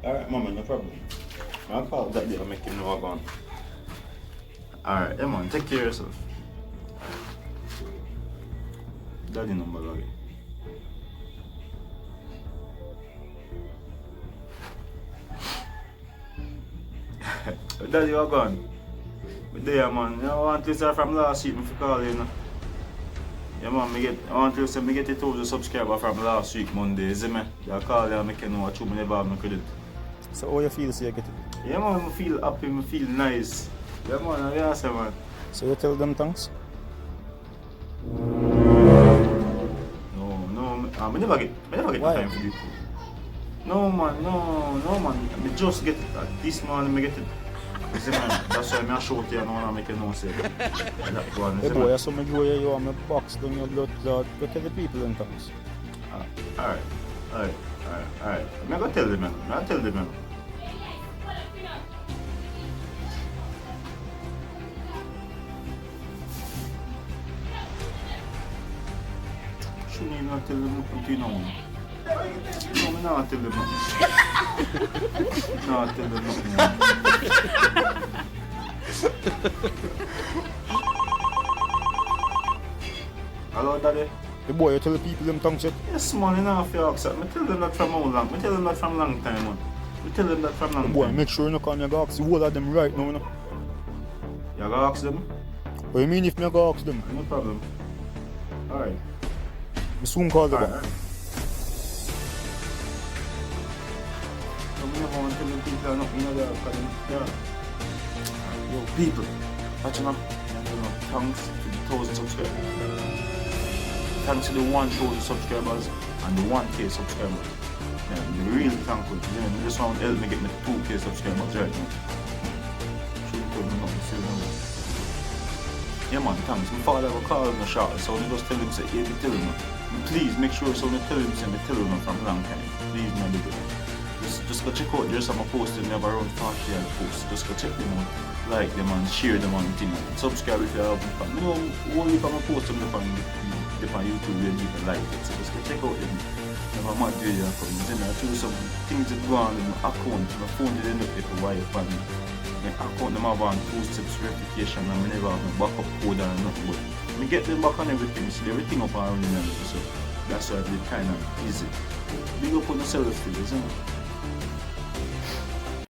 Alright, mama, no problem. I'll call that day and make him know I'm gone. Alright, yeah, man, take care of yourself. Daddy number login. Daddy, you're gone. But there, man, I want to listen from last week, if you call you, know. Yeah, man, I want to say, I get 1,000 subscribers from last week, Monday, see me? I call you and make you know what you never have no credit. So how you feel so you get it? Yeah, man, I feel happy, I feel nice. Yeah, man, I say, man. So you tell them thanks? No, I never get Why? time for you. No, man, I just get it. This morning, I get it. You see, man, that's why I show it to you and I make you know, say. That one, Hey boy, I saw me go here, you want me box down your blood clot. Go tell the people them thanks. Alright. I'm gonna tell them, man. I'm tell them, man. Shouldn't even tell them nothing to you now. No, I'm not tell them nothing. No, tell them nothing. Hello, Daddy? Hey boy, you tell the people them thanks yet? Yes, man, you know if you ask that. I tell them that from how long? I tell them that from long time, man. I tell them that from long Hey time. boy, make sure you no call me go ask the whole of them right now, you know. You gonna ask them? What you mean if me go ask them? No problem. Alright. I soon call them. Alright. So, I never want to tell them people are not in there, because yeah. Yo, people, watch now. Thanks to the 1,000 subscribers. Thanks to the 1,000 subscribers and the 1K subscribers. Yeah, I'm really thankful. You know, this one helped me get me 2K subscribers right now. Shouldn't tell me nothing, still know. Yeah, man, thanks. My father will call him a shot, so I just tell him, say, hey, tell him. Please make sure so I tell him, say, I tell him from a long time. Please, man, do it. Just go check out, there's some posting, they have around 40 posts. Just go check them out, like them and share them on the thing. Subscribe if you haven't found. You know, only if I'm posting them on YouTube, where people like it. So just go check out them. If I'm not doing it, then I show some things that go on in my account. My phone didn't look like a wire for me. My account, them have on 2 steps verification and I never have no backup code and nothing. But I get them back on everything, so everything up and running. So that's why it's kind of easy. Big up on yourself, isn't it?